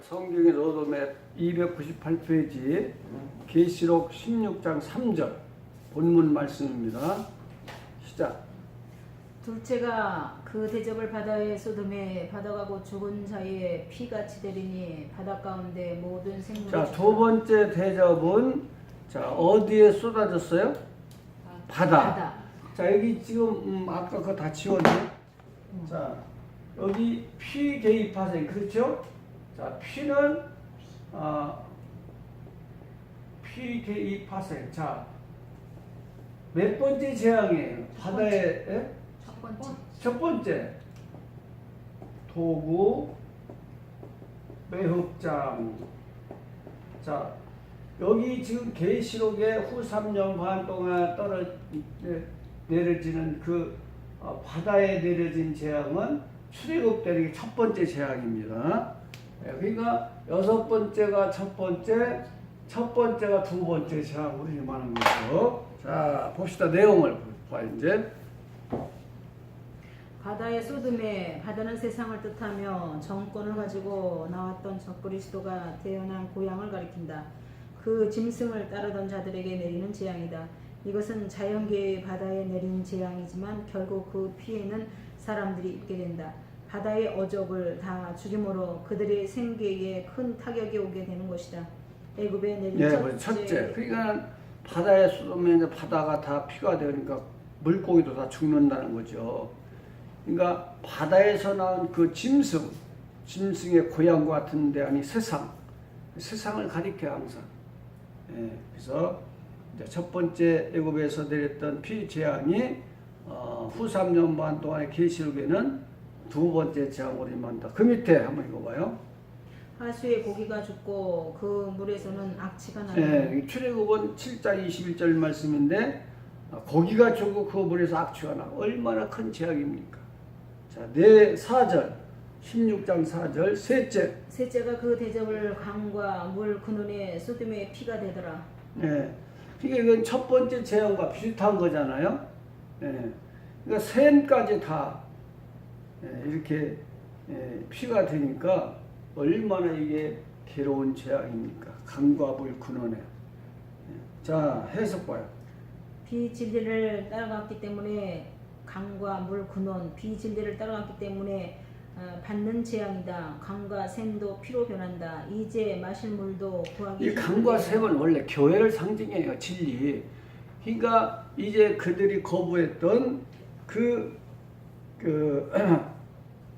성경의 로드맵 298페이지 계시록 16장 3절 본문 말씀입니다. 시작. 둘째가 그 대접을 바다에 쏟음에 바다가 곧 죽은 자의 피같이 되리니 바다 가운데 모든 생물이 자, 두 번째 대접은 자 어디에 쏟아졌어요? 바다. 자, 여기 지금 아까 그거 다 지웠네. 자, 여기 피 개입하세요. 그렇죠? 자, 피는 피 개입하세요. 자, 몇 번째 재앙이에요? 바다에 예? 첫 번째 도구 매흡장. 자, 여기 지금 계시록에 후 3년 반 동안 내려지는 그 바다에 내려진 재앙은 출애굽되는 게 첫 번째 재앙입니다. 그러니까 여섯 번째가 첫 번째가 두 번째 재앙으로 임하는 거죠. 자, 봅시다. 내용을 봐 이제. 바다의 쏟음에 바다는 세상을 뜻하며 정권을 가지고 나왔던 적그리스도가 태어난 고향을 가리킨다. 그 짐승을 따르던 자들에게 내리는 재앙이다. 이것은 자연계의 바다에 내린 재앙이지만 결국 그 피해는 사람들이 입게 된다. 바다의 어족을 다 죽임으로 그들의 생계에 큰 타격이 오게 되는 것이다. 애굽에 내린 첫째. 그러니까 바다에 쏟으면 바다가 다 피가 되니까 물고기도 다 죽는다는 거죠. 그러니까 바다에서 나온 그 짐승의 고향과 같은 데 아니 세상을 가리켜 항상. 그래서 이제 첫 번째 애굽에서 내렸던 피 재앙이 후 3년 반 동안의 계시록에는 두 번째 재앙으로 임한다. 그 밑에 한번 읽어봐요. 하수에 고기가 죽고 그 물에서는 악취가 나는. 출애굽은 7장 21절 말씀인데 고기가 죽고 그 물에서 악취가 나. 얼마나 큰 재앙입니까? 자, 4절 16장 4절 셋째가 그 대접을 강과 물 근원에 쏟음에 피가 되더라. 그러니까 이건 첫 번째 재앙과 비슷한 거잖아요. 그러니까 샘까지 다 이렇게 피가 되니까 얼마나 이게 괴로운 재앙입니까? 강과 물 근원에. 자, 해석 봐요. 비진리를 따라갔기 때문에 강과 물 근원, 비진리를 따라갔기 때문에 받는 재앙이다. 강과 샘도 피로 변한다. 이제 마실 물도 구하기 이 강과 샘은 원래 교회를 상징해요. 진리. 그러니까 이제 그들이 거부했던 그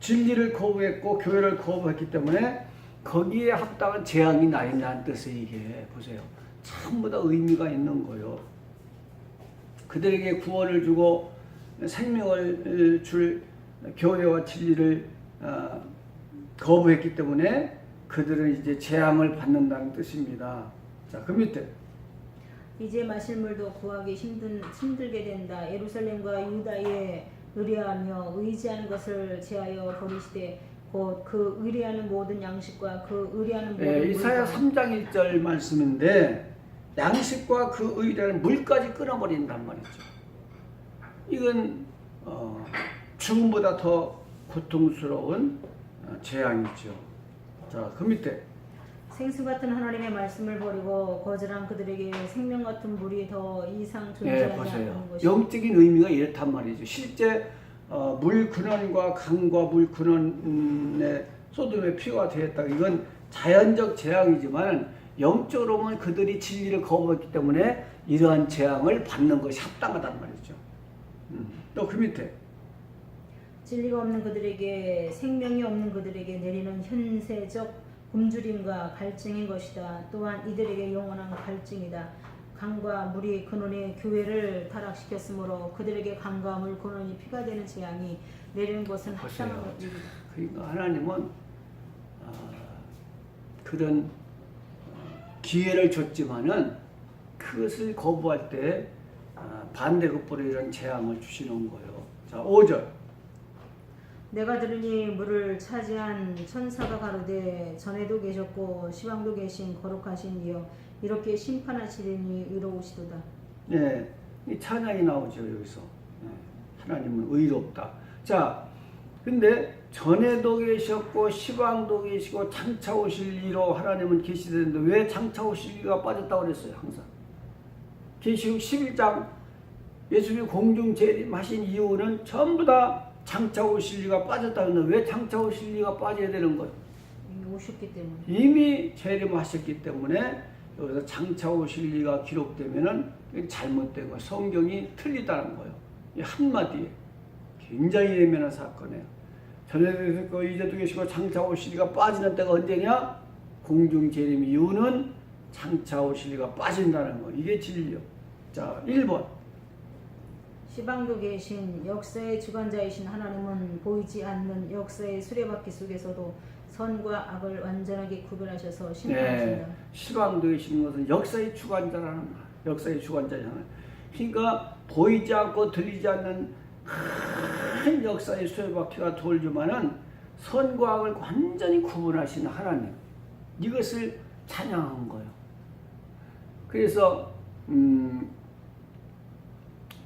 진리를 거부했고 교회를 거부했기 때문에 거기에 합당한 재앙이 나 있다는 뜻이에요. 이게 보세요. 전부 다 의미가 있는 거예요. 그들에게 구원을 주고 생명을 줄 교회와 진리를 거부했기 때문에 그들은 이제 재앙을 받는다는 뜻입니다. 자, 그 밑에 이제 마실 물도 구하기 힘들게 된다. 예루살렘과 유다에 의뢰하며 의지하는 것을 제하여 버리시되 곧 그 의뢰하는 모든 양식과 그 의뢰하는 모든 이사야 3장 1절 말씀인데 양식과 그 의뢰하는 물까지 끊어버린단 말이죠. 이건 죽음보다 더 고통스러운 재앙이죠. 자, 그 밑에 생수 같은 하나님의 말씀을 버리고 거절한 그들에게 생명 같은 물이 더 이상 존재하지 않는 것이다. 영적인 의미가 이렇단 말이죠. 실제 물 근원과 강과 물 근원에 소돔의 피가 되었다. 이건 자연적 재앙이지만 영적으로 보면 그들이 진리를 거부했기 때문에 이러한 재앙을 받는 것이 합당하단 말이죠. 또 그 밑에 진리가 없는 그들에게 생명이 없는 그들에게 내리는 현세적 굶주림과 갈증인 것이다. 또한 이들에게 영원한 갈증이다. 강과 물이 근원의 교회를 타락시켰으므로 그들에게 강과 물 근원이 피가 되는 재앙이 내리는 것은 합당한 것이다. 그러니까 하나님은 그런 기회를 줬지만은 그것을 거부할 때 반대급부로 이런 재앙을 주시는 거예요. 자, 5절. 내가 들으니 물을 차지한 천사가 가로되 전에도 계셨고 시방도 계신 거룩하신 이여 이렇게 심판하시리니 의로우시도다. 이 찬양이 나오죠 여기서. 하나님은 의롭다. 자, 근데 전에도 계셨고 시방도 계시고 장차 오실 이로 하나님은 계시는데 왜 장차 오실 이가 빠졌다고 그랬어요? 항상 계시록 11장 예수님이 공중 재림하신 이유는 전부 다 장차 오실 이가 빠졌다 그랬는데 왜 장차 오실 이가 빠져야 되는 거예요? 이미 오셨기 때문에. 이미 재림하셨기 때문에 여기서 장차 오실 이가 기록되면은 잘못된 거예요. 성경이 틀리다는 거예요. 이 한마디에 굉장히 예민한 사건이에요. 전에도 계시고 이제도 계시고 장차 오실 이가 빠지는 때가 언제냐? 공중 재림 이유는 장차 오실 이가 빠진다는 거. 이게 진리요. 자, 1번. 시방도 계신 역사의 주관자이신 하나님은 보이지 않는 역사의 수레바퀴 속에서도 선과 악을 완전하게 구별하셔서 심판하신다. 네, 시방도 계시는 것은 역사의 주관자라는 거야. 역사의 주관자잖아요. 그러니까 보이지 않고 들리지 않는 큰 역사의 수레바퀴가 돌지만은 선과 악을 완전히 구분하시는 하나님. 이것을 찬양한 거예요. 그래서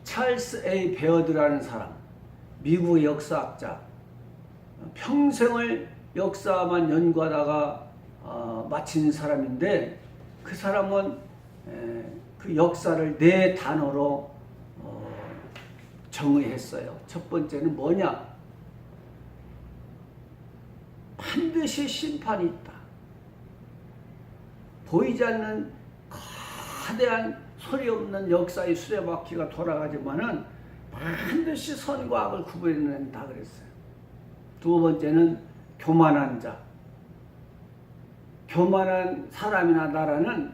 찰스 A. 베어드라는 사람, 미국의 역사학자, 평생을 역사만 연구하다가 마친 사람인데 그 사람은 그 역사를 네 단어로 정의했어요. 첫 번째는 뭐냐? 반드시 심판이 있다. 보이지 않는 거대한 소리 없는 역사의 수레바퀴가 돌아가지만은 반드시 선과 악을 구분해낸다 그랬어요. 두 번째는 교만한 자. 교만한 사람이나 나라는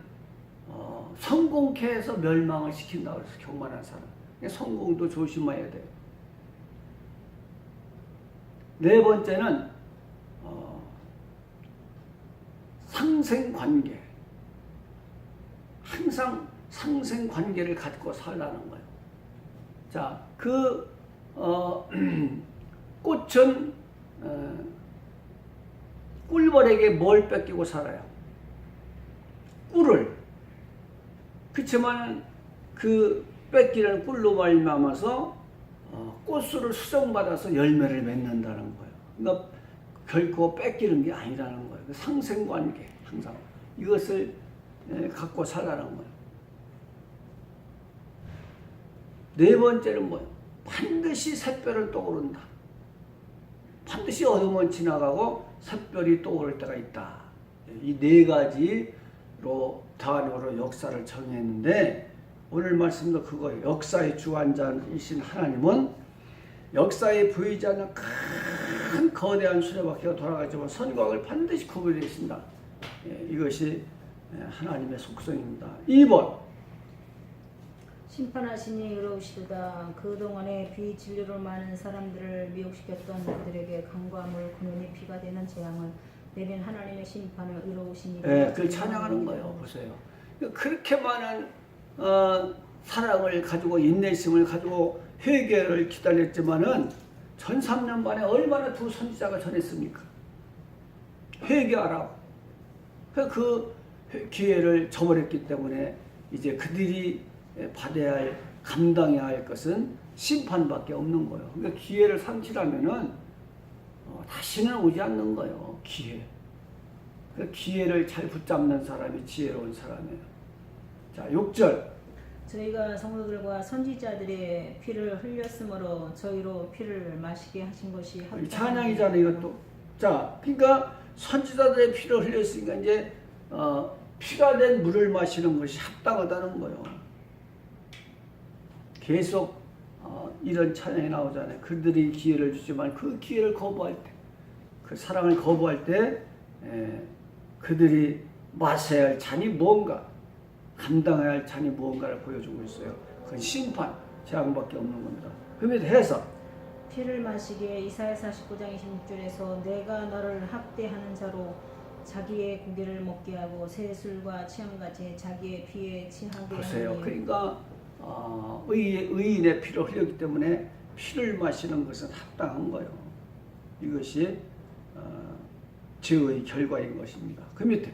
성공케 해서 멸망을 시킨다 그랬어요. 교만한 사람. 성공도 조심해야 돼요. 네 번째는 상생관계. 항상 상생관계를 갖고 살라는 거예요. 자, 꽃은 꿀벌에게 뭘 뺏기고 살아요? 꿀을. 그렇지만 그 뺏기는 꿀로 말미암아서 꽃술을 수정받아서 열매를 맺는다는 거예요. 그러니까 결코 뺏기는 게 아니라는 거예요. 상생관계 항상 이것을 갖고 살라는 거예요. 네 번째는 뭐예요? 반드시 샛별은 떠오른다. 반드시 어둠은 지나가고 샛별이 떠오를 때가 있다. 이 네 가지로 단어로 역사를 정했는데 오늘 말씀도 그거예요. 역사의 주관자이신 하나님은 역사에 보이지 않는 큰 거대한 수레바퀴가 돌아가지만 선과 악을 반드시 구별하신다. 이것이 하나님의 속성입니다. 2번. 심판하시니 의로우시도다. 그동안에 비진리로 많은 사람들을 미혹시켰던 그들에게 강과 물 그눈이 피가 되는 재앙을 내린 하나님의 심판을 의로우시니. 그걸 찬양하는 거예요. 보세요. 그렇게 많은 사랑을 가지고 인내심을 가지고 회개를 기다렸지만은 전 3년 만에 얼마나 두 선지자가 전했습니까? 회개하라고. 그 기회를 저버렸기 때문에 이제 그들이 받아야 할, 감당해야 할 것은 심판밖에 없는 거예요. 그러니까 기회를 상실하면은 다시는 오지 않는 거예요. 기회. 그 기회를 잘 붙잡는 사람이 지혜로운 사람이에요. 자, 6절. 저희가 성도들과 선지자들의 피를 흘렸으므로 저희로 피를 마시게 하신 것이 찬양이잖아요, 이것도. 자, 그러니까 선지자들의 피를 흘렸으니까 이제 피가 된 물을 마시는 것이 합당하다는 거예요. 계속 이런 찬양이 나오잖아요. 그들이 기회를 주지만 그 기회를 거부할 때, 그 사랑을 거부할 때 그들이 마셔야 할 잔이 무언가, 감당해야 할 잔이 무언가를 보여주고 있어요. 그건 심판, 재앙밖에 없는 겁니다. 그러면 해서 피를 마시기에 이사야 49장 26절에서 내가 너를 학대하는 자로 자기의 고기를 먹게 하고 새 술과 취함같이 자기의 피에 취하게 보세요. 하니. 그러니까 의인의 피를 흘렸기 때문에 피를 마시는 것은 합당한 거예요. 이것이 죄의 결과인 것입니다. 그 밑에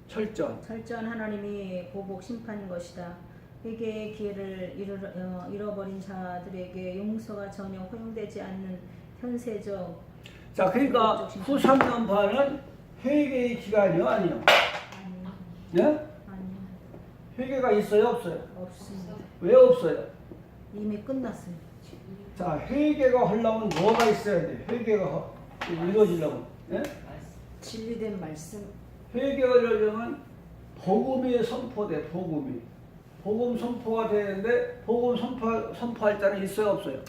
철저한 하나님이 보복 심판인 것이다. 회개의 기회를 잃어버린 자들에게 용서가 전혀 허용되지 않는 현세적. 자, 그러니까 후 3년 반은 회개의 기간이요, 아니요? 아니요. 네? 아니요. 회개가 있어요, 없어요? 없습니다. 왜 없어요? 이미 끝났어요. 자, 회개가 하려면 뭐가 있어야 돼? 회개가 이루어지려면. 예? 진리된 말씀. 회개가 이루어지려면 복음이 선포돼, 복음이. 복음 선포가 되는데, 복음 선포할 자는 있어요, 없어요?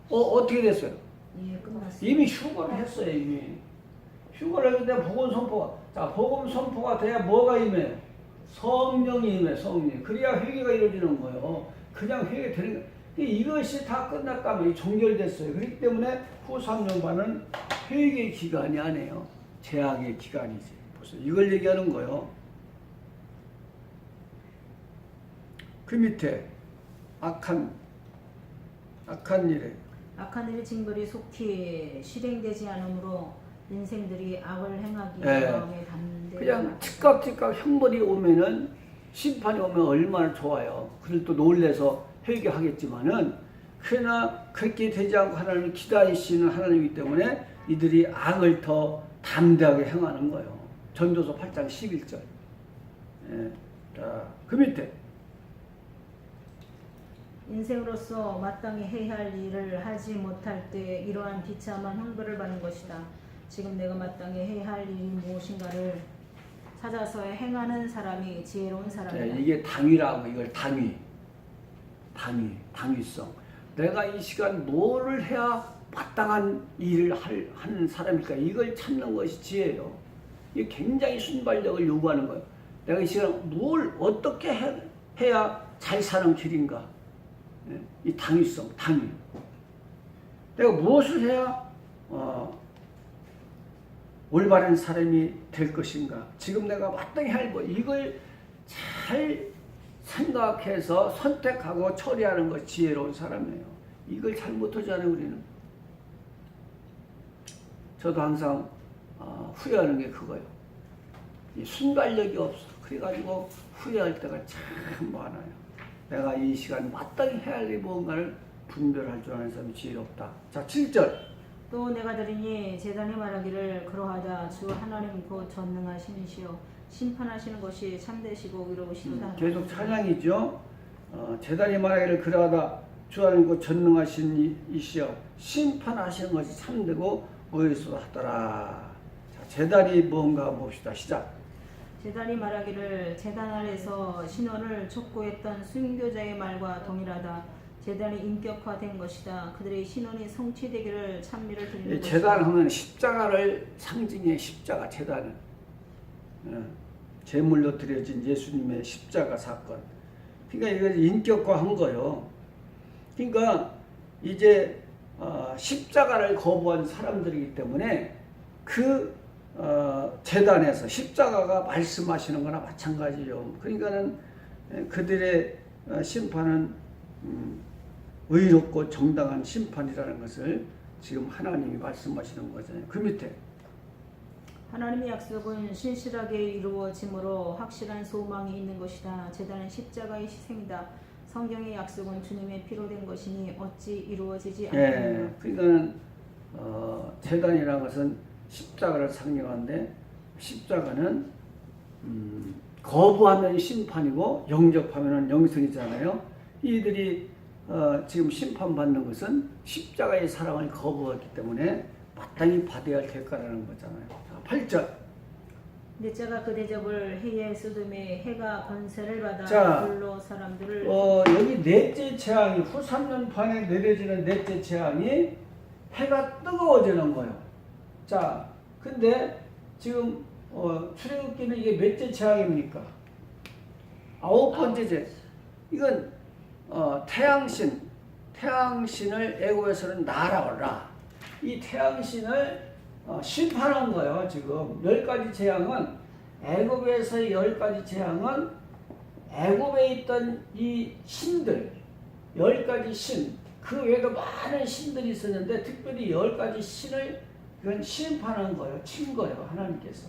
어떻게 됐어요? 이미 끝났어요. 이미 휴거를 했어요, 이미. 휴거를 했는데 복음 선포가. 자, 복음 선포가 돼야 뭐가 임해요? 성령이 임해, 성령. 그래야 회개가 이루어지는 거예요. 그냥 회개 되는 거예요. 이것이 다 끝났다면 종결됐어요. 그렇기 때문에 후 3년 반은 회개의 기간이 아니에요. 제약의 기간이지. 보세요. 이걸 얘기하는 거예요. 그 밑에 악한 일에 악한 일의 징벌이 속히 실행되지 않으므로 인생들이 악을 행하기 네. 마음에 담대. 그냥 즉각 형벌이 오면은 심판이 오면 얼마나 좋아요. 그걸 또 놀래서 회개하겠지만은 그러나 그렇게 되지 않고 하나님이 기다리시는 하나님이기 때문에 이들이 악을 더 담대하게 행하는 거예요. 전도서 8장 11절. 예. 자, 그 밑에 인생으로서 마땅히 해야 할 일을 하지 못할 때 이러한 비참한 형벌을 받는 것이다. 지금 내가 마땅히 해야 할 일이 무엇인가를 찾아서 행하는 사람이 지혜로운 사람이다. 네, 이게 당위라고. 이걸 당위성. 내가 이 시간 뭐를 해야 마땅한 일을 하는 사람일까? 이걸 찾는 것이 지혜예요. 이게 굉장히 순발력을 요구하는 거예요. 내가 이 시간 뭘 어떻게 해야 잘 사는 길인가? 네, 이 당위성, 당위. 내가 무엇을 해야 올바른 사람이 될 것인가? 지금 내가 마땅히 할 것, 이걸 잘 생각해서 선택하고 처리하는 것이 지혜로운 사람이에요. 이걸 잘 못하잖아요, 우리는. 저도 항상 후회하는 게 그거예요. 이 순발력이 없어. 그래가지고 후회할 때가 참 많아요. 내가 이 시간 마땅히 해야 할 일이 뭔가를 분별할 줄 아는 사람이 지혜롭다. 자, 7절. 또 내가 들으니 제단이 말하기를 그러하다 주 하나님 곧 전능하신 이시여 심판하시는 것이 참되시고 의로우시도다. 계속 찬양이죠. 제단이 말하기를 그러하다 주 하나님 곧 전능하신 이시여 심판하시는 것이 참되고 의로우시도다 하더라. 자, 제단이 뭔가 봅시다. 시작. 제단이 말하기를 제단 아래서 신원을 촉구했던 순교자의 말과 동일하다. 제단이 인격화된 것이다. 그들의 신원이 성취되기를 찬미를 드리는 것이다. 제단 하면 십자가를 상징해. 십자가 제단은 제물로 드려진 예수님의 십자가 사건. 그러니까 이걸 인격화한 거예요. 그러니까 이제 십자가를 거부한 사람들이기 때문에 그 제단에서 십자가가 말씀하시는 거나 마찬가지죠. 그러니까는 그들의 심판은 의롭고 정당한 심판이라는 것을 지금 하나님이 말씀하시는 거잖아요. 그 밑에 하나님의 약속은 신실하게 이루어짐으로 확실한 소망이 있는 것이다. 제단은 십자가의 희생이다. 성경의 약속은 주님의 피로 된 것이니 어찌 이루어지지 않겠느냐. 그러니까 제단이라는 것은 십자가를 상징하는데 십자가는 거부하면 심판이고 영접하면 영생이잖아요. 이들이 지금 심판받는 것은 십자가의 사랑을 거부했기 때문에 마땅히 받아야 할 대가라는 거잖아요. 자, 8절. 넷째가 그 대접을 해에 쓰듬에 해가 권세를 받아 자, 불로 사람들을 여기 넷째 재앙이 후 3년 반에 내려지는 넷째 재앙이 해가 뜨거워지는 거예요. 자, 근데 지금 출애굽기는 이게 몇째 재앙입니까? 9번째 재. 이건 태양신을 애굽에서는 나라라. 이 태양신을 심판한 거예요. 지금 10가지 재앙은 애굽에서 10가지 재앙은 애굽에 있던 이 신들 10가지 신, 그 외에도 많은 신들이 있었는데 특별히 10가지 신을 이건 심판한 거예요. 친 거예요. 하나님께서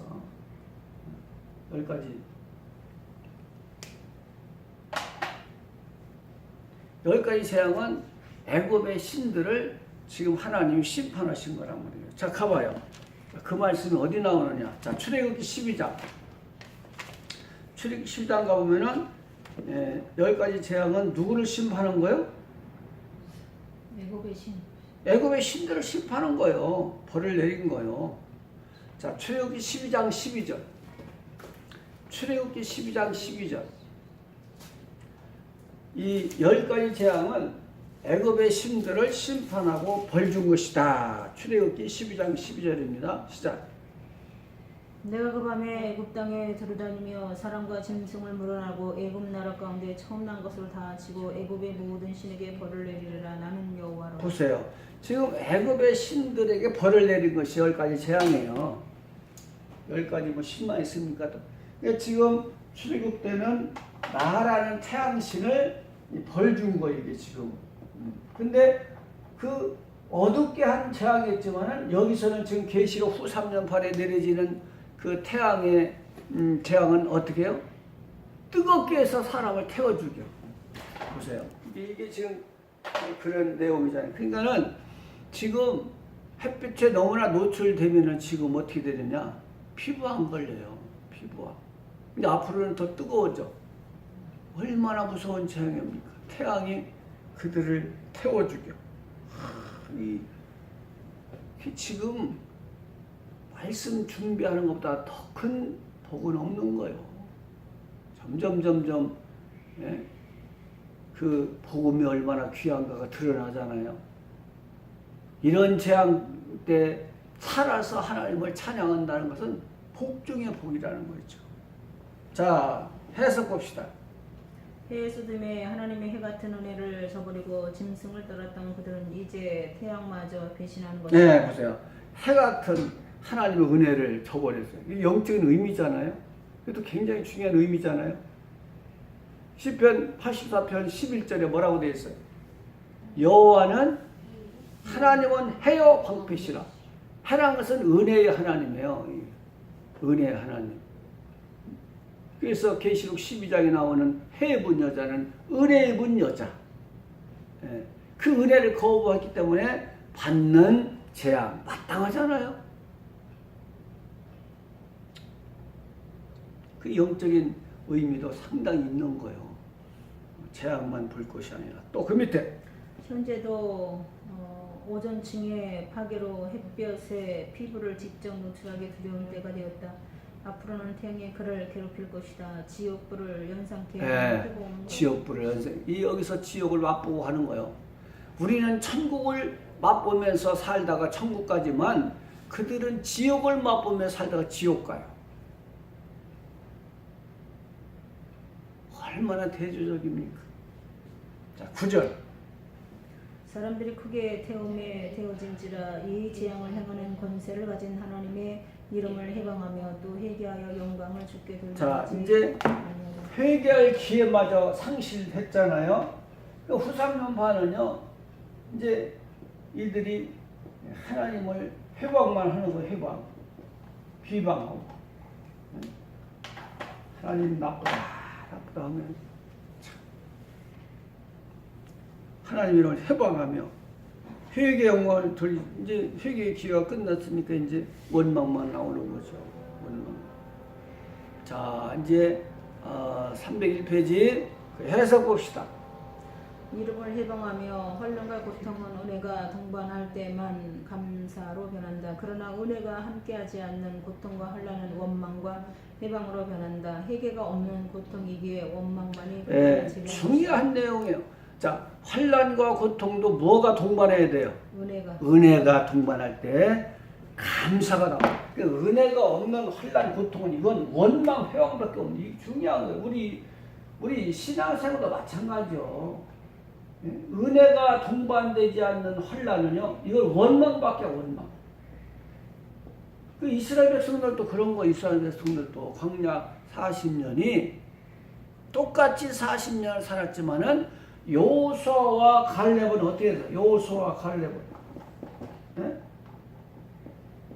10가지 재앙은 애굽의 신들을 지금 하나님이 심판하신 거란 말이에요. 자, 가봐요. 그 말씀이 어디 나오느냐. 자, 출애굽기 12장. 출애굽기 12장 가보면은 10가지 재앙은 누구를 심판한 거예요? 애굽의 신. 애굽의 신들을 심판한 거예요. 벌을 내린 거예요. 자, 출애굽기 12장 12절. 출애굽기 12장 12절. 이 10가지 재앙은 애굽의 신들을 심판하고 벌 준 것이다. 출애굽기 12장 12절입니다. 시작. 내가 그 밤에 애굽 땅에 두루다니며 사람과 짐승을 물어나고 애굽 나라 가운데 처음 난 것을 다 치고 애굽의 모든 신에게 벌을 내리리라. 나는 여호와라. 보세요. 지금 애굽의 신들에게 벌을 내린 것이 10가지 재앙이에요. 10가지 뭐 신만 있습니까? 그러니까 지금 출애굽 때는 나라는 태양신을 벌 준 거예요, 이게 지금. 근데 그 어둡게 한 재앙이었지만은 여기서는 지금 계시록 후 3년 8에 내려지는 그 태양의 재앙은 어떻게 해요? 뜨겁게 해서 사람을 태워 죽여. 보세요. 이게 지금 그런 내용이잖아요. 그러니까는 지금 햇빛에 너무나 노출되면은 지금 어떻게 되느냐? 피부암 걸려요. 피부암. 근데 앞으로는 더 뜨거워져. 얼마나 무서운 재앙입니까? 태양이 그들을 태워 죽여. 이 지금 말씀 준비하는 것보다 더 큰 복은 없는 거예요. 점점 예? 그 복음이 얼마나 귀한가가 드러나잖아요. 이런 재앙 때 살아서 하나님을 찬양한다는 것은 복 중의 복이라는 거죠. 자, 해석 봅시다. 해에 쏟음에 하나님의 해 같은 은혜를 저버리고 짐승을 따랐던 그들은 이제 태양마저 배신하는 것이다. 네, 보세요. 해 같은 하나님의 은혜를 저버렸어요. 이게 영적인 의미잖아요. 그것도 굉장히 중요한 의미잖아요. 시편 84편 11절에 뭐라고 되어 있어요? 여호와는 하나님은 해요 방패시라. 해라는 것은 은혜의 하나님이에요. 은혜의 하나님. 그래서 계시록 12장에 나오는 해의 분 여자는 은혜의 분 여자. 그 은혜를 거부했기 때문에 받는 재앙 마땅하잖아요. 그 영적인 의미도 상당히 있는 거예요. 재앙만 볼 것이 아니라. 또 그 밑에 현재도 오존층의 파괴로 햇볕에 피부를 직접 노출하게 두려운 때가 되었다. 앞으로는 태양이 그를 괴롭힐 것이다. 지옥불을 연상케 하고 지옥불을 연상. 여기서 지옥을 맛보고 하는 거예요. 우리는 천국을 맛보면서 살다가 천국 가지만 그들은 지옥을 맛보며 살다가 지옥 가요. 얼마나 대조적입니까? 자, 9절. 사람들이 크게 태움에 태워진지라. 이 재앙을 행하는 권세를 가진 하나님의 이름을 해방하며 또 회개하여 영광을 주께 돌리지. 자, 이제 회개할 기회마저 상실했잖아요. 그 후삼년반은요, 이제 이들이 하나님을 회방만 하는 거예요. 회방, 비방하고. 하나님 나쁘다 하면 하나님 이름을 회방하며 회개 영광을 이제 회개의 기회가 끝났으니까 이제 원망만 나오는 거죠. 원망. 자, 이제 301페이지 해석 봅시다. 이름을 해방하며 환난과 고통은 은혜가 동반할 때만 감사로 변한다. 그러나 은혜가 함께하지 않는 고통과 환난은 원망과 해방으로 변한다. 회개가 없는 고통이기에 원망만이 중요한 내용이에요. 자, 환난과 고통도 뭐가 동반해야 돼요? 은혜가 동반할 때 감사가 나와요. 그러니까 은혜가 없는 환난, 고통은 이건 원망, 회방밖에 없는 이게 중요한 거예요. 우리 신앙생활도 마찬가지요. 은혜가 동반되지 않는 환난은요, 이걸 원망밖에 원망. 그 이스라엘 백성들도 그런 거, 이스라엘 백성들도 광야 40년이 똑같이 40년을 살았지만은 여호수아와 갈렙은 어떻게 해서? 여호수아와 갈렙은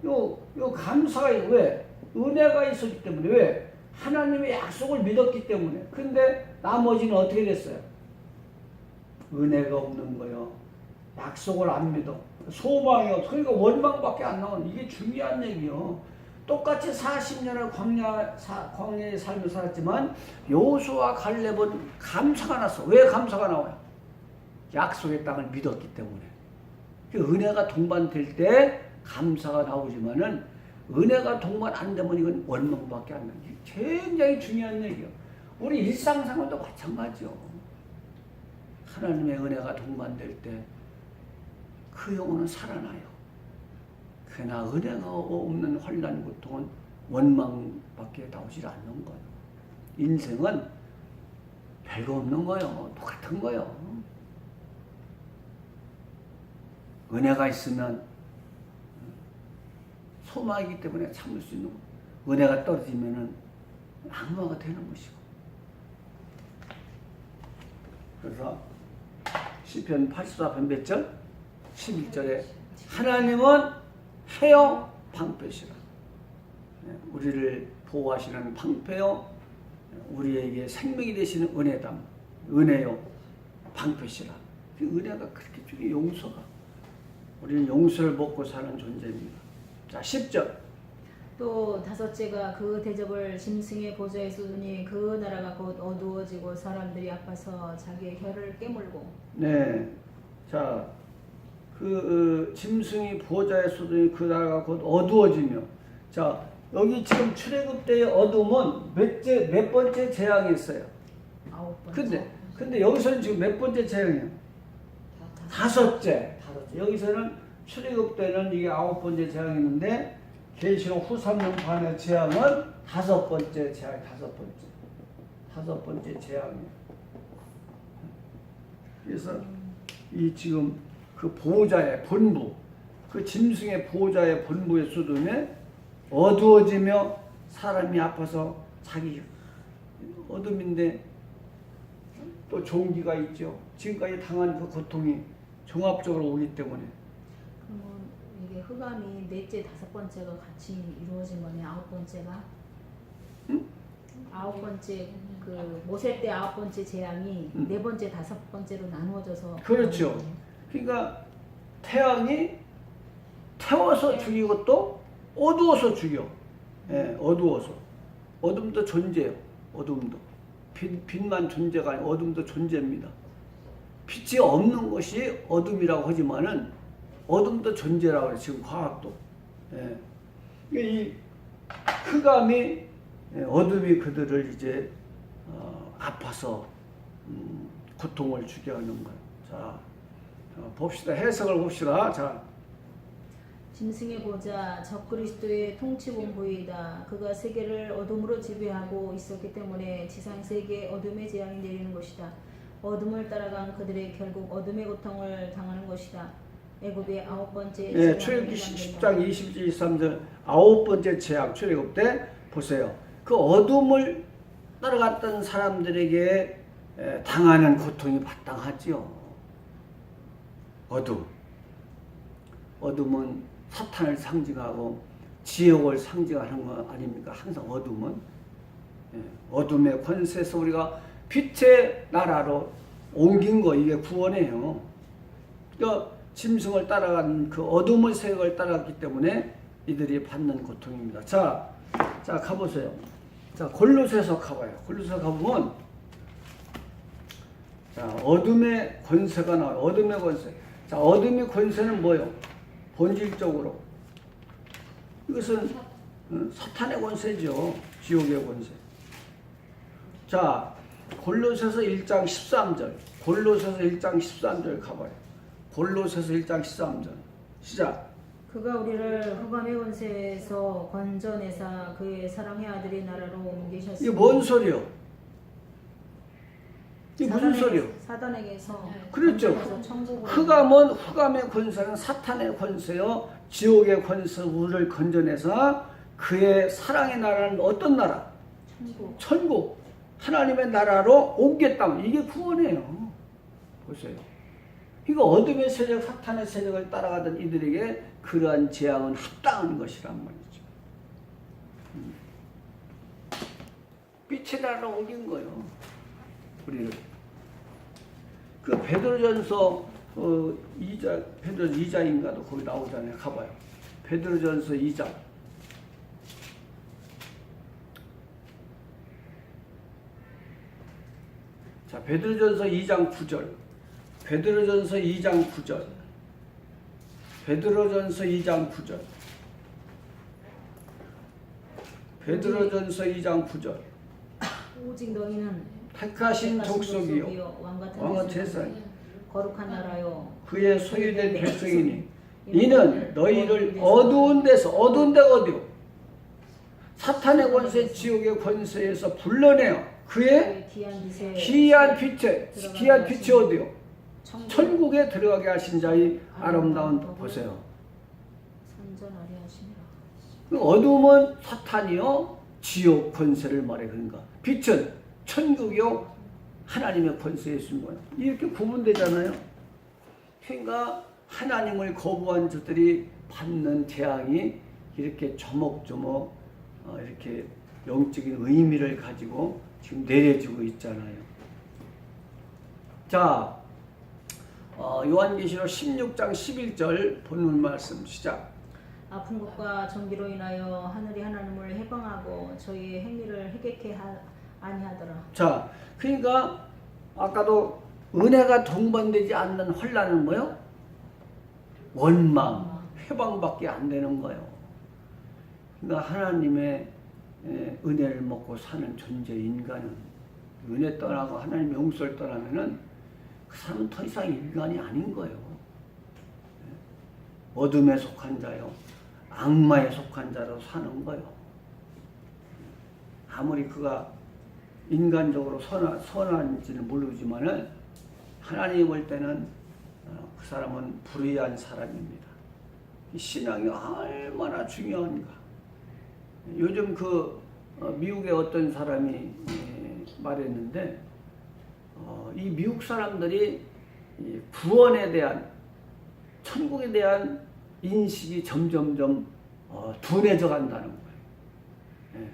요 감사가 왜? 은혜가 있었기 때문에. 왜? 하나님의 약속을 믿었기 때문에. 근데 나머지는 어떻게 됐어요? 은혜가 없는 거요. 약속을 안 믿어. 소망이 없어. 그러니까 원망밖에 안 나오는 이게 중요한 얘기요. 똑같이 40년을 광야의 삶을 살았지만 여호수아와 갈렙은 감사가 났어. 왜 감사가 나와요? 약속의 땅을 믿었기 때문에. 그 은혜가 동반될 때 감사가 나오지만은 은혜가 동반 안 되면 이건 원망밖에 안 나요. 굉장히 중요한 얘기예요. 우리 일상생활도 마찬가지요. 하나님의 은혜가 동반될 때 그 영혼은 살아나요. 그러나 은혜가 없는 환난 고통은 원망밖에 나오질 않는 거예요. 인생은 별거 없는 거예요. 똑같은 거예요. 은혜가 있으면 소망이기 때문에 참을 수 있는 거예요. 은혜가 떨어지면은 악마가 되는 것이고. 그래서 시편 84편 몇 절? 11절에 하나님은 해요 방패시라. 우리를 보호하시는 방패요, 우리에게 생명이 되시는 은혜담, 은혜요 방패시라. 그 은혜가 그렇게 중요해. 용서가. 우리는 용서를 먹고 사는 존재입니다. 자, 10절. 또 다섯째가 그 대접을 짐승의 보좌에 쏟으니 그 나라가 곧 어두워지고 사람들이 아파서 자기의 혀를 깨물고. 네. 자, 짐승이 보좌에 쏟으니 그 나라가 곧 어두워지며. 자, 여기 지금 출애굽 때의 어둠은 몇 번째 재앙이 있어요? 9번째. 근데 여기서는 지금 몇 번째 재앙이에요? 다섯째. 여기서는 출애굽 때는 이게 9번째 재앙이 있는데 계시록 후 3년 반의 재앙은 5번째 재앙, 5번째 재앙이에요. 그래서 이 지금 그 보호자의 본부, 그 짐승의 보호자의 본부의 수둠에 어두워지며 사람이 아파서 자기 어둠인데 또 종기가 있죠. 지금까지 당한 그 고통이 종합적으로 오기 때문에. 그러면 이게 흑암이 넷째, 5번째가 같이 이루어진 거네. 9번째가. 응? 9번째 그 모세 때 9번째 재앙이 4번째, 5번째로 나누어져서. 그렇죠. 그러니까 태양이 태워서 죽이고 또 어두워서 죽여. 예, 어두워서. 어둠도 존재예요. 어둠도. 빛만 존재가 아니고 어둠도 존재입니다. 빛이 없는 것이 어둠이라고 하지만은 어둠도 존재라고 해요. 지금 과학도. 예. 이 흑암이, 어둠이 그들을 이제 아파서 고통을 주게 하는 거예요. 자, 봅시다. 해석을 봅시다. 자, 짐승의 보좌 적그리스도의 통치본부이다. 그가 세계를 어둠으로 지배하고 있었기 때문에 지상 세계에 어둠의 재앙이 내리는 것이다. 어둠을 따라간 그들의 결국 어둠의 고통을 당하는 것이다. 애굽의 9번째 출애굽기 10장 20절 23절 9번째 재앙 출애굽 때 보세요. 그 어둠을 따라갔던 사람들에게 당하는 고통이 마땅하지요. 어둠은 사탄을 상징하고 지옥을 상징하는 거 아닙니까? 항상 어둠은. 어둠의 권세에서 우리가 빛의 나라로 옮긴 거, 이게 구원이에요. 그러니까 짐승을 따라간 그 어둠의 세력을 따라갔기 때문에 이들이 받는 고통입니다. 자, 가보세요. 자, 골로새서 가봐요. 골로새서 가보면, 자, 어둠의 권세가 나와요. 어둠의 권세. 자, 어둠의 권세는 뭐예요? 본질적으로. 이것은 사탄의 권세죠. 지옥의 권세. 자, 골로새서 1장 13절. 골로새서 1장 13절 가봐요. 골로새서 1장 13절. 시작. 그가 우리를 흑암의 권세에서 건져내사 그의 사랑의 아들의 나라로 옮기셨으니. 이게 뭔 소리요? 이게 무슨 소리요? 사단에게서. 그렇죠. 천국으로. 흑암은, 흑암의 권세는 사탄의 권세요. 지옥의 권세, 우리를 건져내서 그의 사랑의 나라는 어떤 나라? 천국. 하나님의 나라로 옮겼다. 이게 구원이에요. 보세요. 이거 어둠의 세력, 사탄의 세력을 따라가던 이들에게 그러한 재앙은 합당한 것이란 말이죠. 빛의 나라로 옮긴 거예요. 우리를. 그 베드로전서 베드로전서 2장인가도 거기 나오잖아요. 가봐요. 베드로전서 2장. 자, 베드로전서 2장 9절. 베드로전서 2장 9절. 베드로전서 2장 9절. 베드로전서 2장 9절. 오직 너희는 택하신 족속이요 왕과 제사요 거룩한 나라요 그의 소유된 백성이니 이는 너희를 어두운 데서, 어두운 데가 어디요? 사탄의 권세, 지옥의 권세에서 불러내어 그의 귀한 빛이 어디요? 천국에 들어가게 하신 자의 아름다운 보세요. 어둠은 사탄이요 지옥 권세를 말해. 그러니까 빛은 천국이요 하나님의 권세에 있는 거예요. 이렇게 구분되잖아요. 그러니까 하나님을 거부한 자들이 받는 재앙이 이렇게 조목조목 이렇게 영적인 의미를 가지고 지금 내려지고 있잖아요. 자, 요한계시록 16장 11절 본문 말씀 시작. 아픈 것과 전기로 인하여 하늘이 하나님을 해방하고 저희의 행위를 회개케 아니하더라. 자, 그러니까 아까도 은혜가 동반되지 않는 혼란은 뭐요? 원망, 해방밖에 안 되는 거예요. 그러니까 하나님의 은혜를 먹고 사는 존재 인간은 은혜 떠나고 하나님 용서를 떠나면은 그 사람은 더 이상 인간이 아닌 거예요. 어둠에 속한 자요, 악마에 속한 자로 사는 거예요. 아무리 그가 인간적으로 선한지는 모르지만은 하나님 볼 때는 그 사람은 불의한 사람입니다. 신앙이 얼마나 중요한가. 요즘 미국의 어떤 사람이 말했는데 이 미국 사람들이 구원에 대한, 천국에 대한 인식이 점점점 둔해져 간다는 거예요.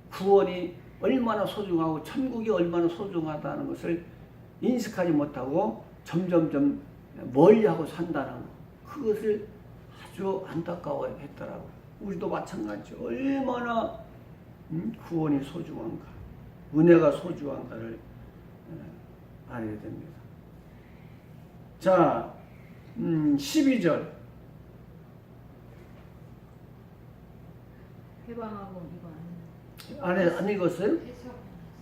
구원이 얼마나 소중하고 천국이 얼마나 소중하다는 것을 인식하지 못하고 점점점 멀리하고 산다는 것, 그것을 아주 안타까워했더라고요. 우리도 마찬가지. 얼마나 구원이 소중한가, 은혜가 소중한가를 알아야 됩니다. 자, 12절. 해방하고 이거 안 읽었어요?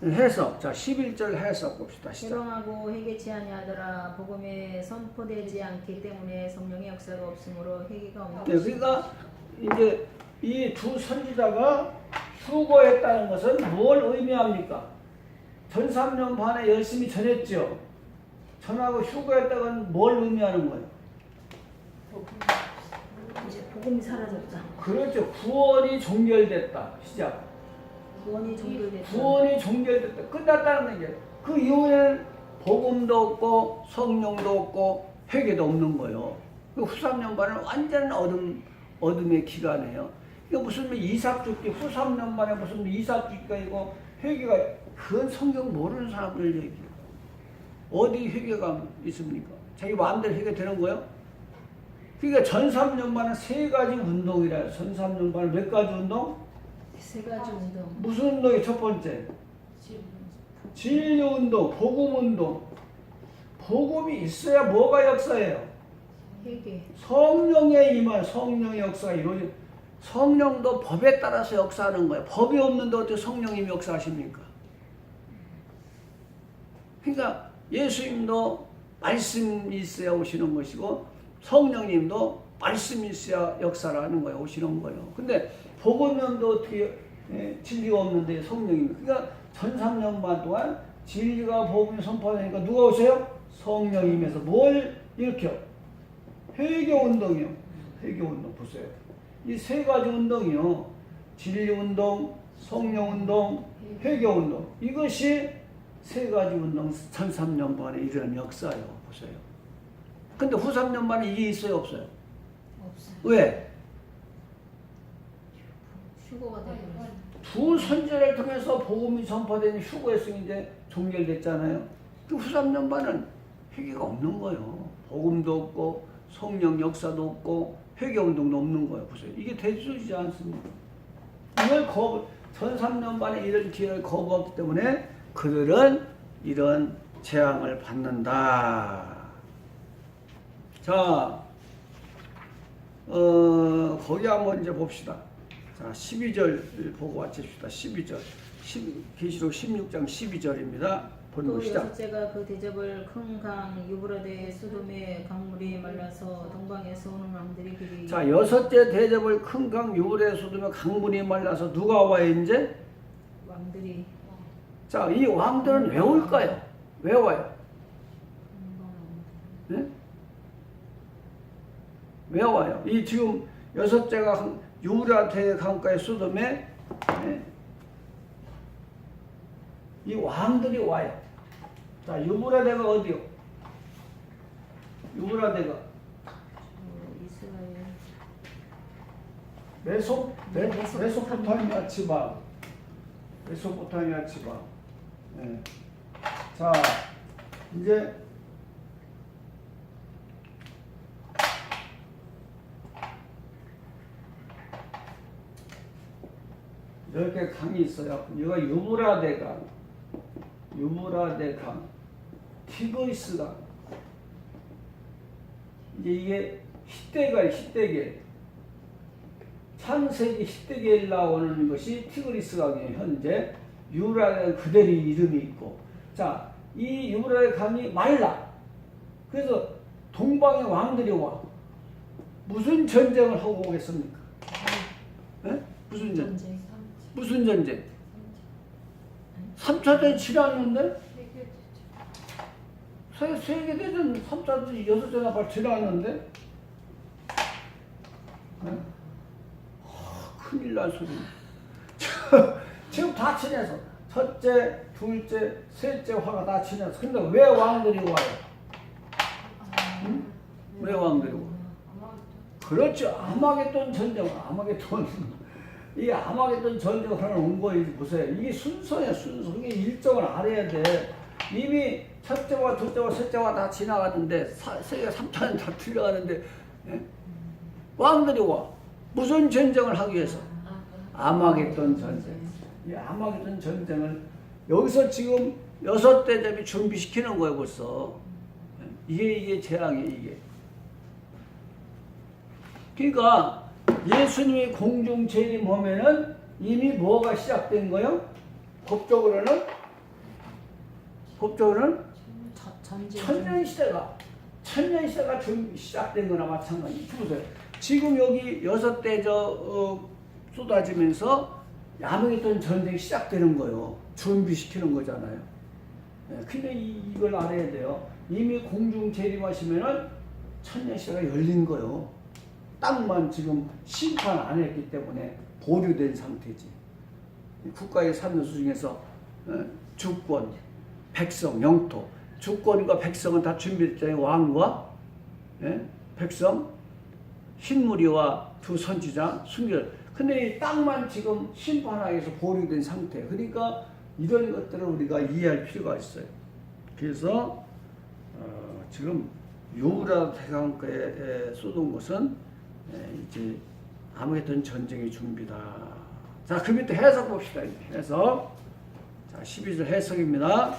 해석. 자, 11절 해석 봅시다. 시작. 해방하고 회개치 아니하더라. 복음에 선포되지 않기 때문에 성령의 역사가 없으므로 회개가 없는 네, 그러니까 이제 이 두 선지자가 수고했다는 것은 뭘 의미합니까? 전 3년 반에 열심히 전했죠. 전하고 휴거했다는 뭘 의미하는 거예요? 이제 복음이 사라졌다. 그렇죠. 구원이 종결됐다. 시작. 구원이 종결됐다. 구원이 종결됐다. 끝났다는 얘기예요. 그 이후에는 복음도 없고 성령도 없고 회개도 없는 거예요. 그 후 3년 반은 완전 어둠의 기간이에요. 이게 무슨 이삭 죽기, 후 3년 만에 무슨 이삭 죽기가 있고 회개가, 그건 성경 모르는 사람들 얘기예요. 어디 회개가 있습니까? 자기 마음대로 회개되는 거예요? 그러니까 전 3년 만은 세 가지 운동이래요. 전 3년 만은 몇 가지 운동? 세 가지 운동. 무슨 운동이 첫 번째? 진리 운동, 복음 운동. 복음이 있어야 뭐가 역사예요? 회개. 성령의 임한, 성령의 역사가 이루어져. 성령도 법에 따라서 역사하는 거예요. 법이 없는데 어떻게 성령님이 역사하십니까? 그러니까 예수님도 말씀이 있어야 오시는 것이고 성령님도 말씀이 있어야 역사를 하는 거예요. 오시는 거예요. 근데 복음론도 어떻게 진리가 없는데 성령님이. 그러니까 전 3년 반 동안 진리가 복음이 선포되니까 누가 오세요? 성령님에서 뭘 일으켜? 회개 운동이요. 회개 운동 보세요. 이 세 가지 운동이요. 진리 운동, 성령 운동, 회개 운동. 이것이 세 가지 운동, 전 3년 만에 일어난 역사예요. 보세요. 근데 후 3년 만에 이게 있어요? 없어요? 없어요. 왜? 휴거가 되고. 두 선지자를 통해서 복음이 선포되는 휴거의 승이 이제 종결됐잖아요. 그 후 3년 반은 회개가 없는 거예요. 복음도 없고 성령 역사도 없고 회개운동도 없는 거예요. 보세요. 이게 대수이지 않습니까? 이걸 전 3년 만에 이런 기회를 거부했기 때문에 그들은 이런 재앙을 받는다. 자, 거기 한번 이제 봅시다. 자, 12절 보고 마칩시다. 12절. 계시록 16장 12절입니다. 보는 또 것이다. 여섯째가 그 대접을 큰 강 유브라데 소돔의 강물이 말라서 동방에서 오는 왕들이 그리. 자, 여섯째 대접을 큰 강 유브라데 소돔의 강물이 말라서 누가 와요 이제? 왕들이. 자, 이 왕들은 왜 올까요? 왜 와요? 네? 왜 와요? 이 지금 여섯째가 유브라데 강가의 소돔에 네? 이 왕들이 와요. 자, 유브라데가 어디요? 유브라데가 이스라엘. 메소포타미아 지방. 메소포타미아 지방. 네. 자, 이제 이렇게 강이 있어요. 이거 유브라데 강, 유브라데 강, 티그리스 강. 이제 이게 히데계. 창세기 히데계에 나오는 것이 티그리스 강이에요. 현재 유브라데 그대로 이름이 있고, 자, 이 유브라데 강이 말라. 그래서 동방의 왕들이 와. 무슨 전쟁을 하고 오겠습니까? 네? 무슨 전쟁? 무슨 전쟁? 3차전이 지났는데? 세계대전 3차전이 6대나 발 지났는데? 네? 큰일 날 소리. 지금 다 친해서. 첫째, 둘째, 셋째 화가 다 친해서. 근데 왜 왕들이 와요? 응? 왜 왕들이 와요? 그렇죠. 아마겟돈 전쟁, 이 아마겟돈 전쟁을 하는 온 거예요. 보세요. 이게 순서야, 순서. 이게 일정을 알아야 돼. 이미 첫째와 둘째와 셋째와 다 지나갔는데, 세계 3차는 다 틀려가는데, 예? 왕들이 와. 무슨 전쟁을 하기 위해서? 아마겟돈 전쟁. 이 아마겟돈 전쟁을 여기서 지금 6대접이 준비시키는 거예요, 벌써. 이게 재앙이에요, 이게. 그러니까 예수님이 공중 재림하면은 이미 뭐가 시작된 거예요? 법적으로는 천년시대가 좀 시작된 거나 마찬가지. 보세요. 지금 여기 6대 쏟아지면서 아마겟돈 전쟁이 시작되는 거예요. 준비시키는 거잖아요. 근데 이걸 알아야 돼요. 이미 공중 재림하시면은 천년시대가 열린 거예요. 땅만 지금 심판 안 했기 때문에 보류된 상태지. 국가의 산수 중에서 주권, 백성, 영토. 주권과 백성은 다 준비됐잖아요. 왕과 백성, 흰무리와 두 선지자, 순결. 근데 이 땅만 지금 심판하에서 보류된 상태. 그러니까 이런 것들을 우리가 이해할 필요가 있어요. 그래서 지금 유브라데 강가에 쏟은 것은 이제 아마겟돈 전쟁의 준비다. 자, 그 밑에 해석 봅시다. 해석. 자, 12절 해석입니다.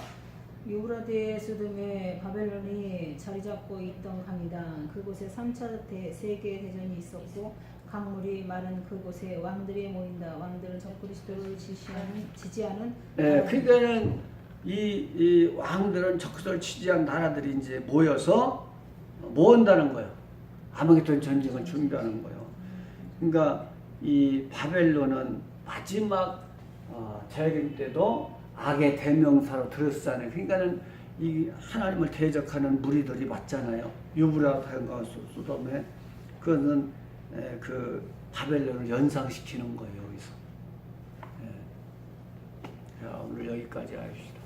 유브라데 소돔에 바벨론이 자리 잡고 있던 강이다. 그곳에 3차 세계 대전이 있었고 강물이 마른 그곳에 왕들이 모인다. 왕들은 적그리스도를 지지하는 그러니까는 이 왕들은 적그리스도를 지지한 나라들이 이제 모여서 뭐 한다는 거예요? 아마겟돈 전쟁을 준비하는 거예요. 그러니까 이 바벨론은 마지막 재림 때도 악의 대명사로 들었잖아요. 그러니까는 이 하나님을 대적하는 무리들이 맞잖아요. 유브라데와 소돔에 그거는 그 바벨론을 연상시키는 거예요. 여기서. 자, 오늘 여기까지 하십시다.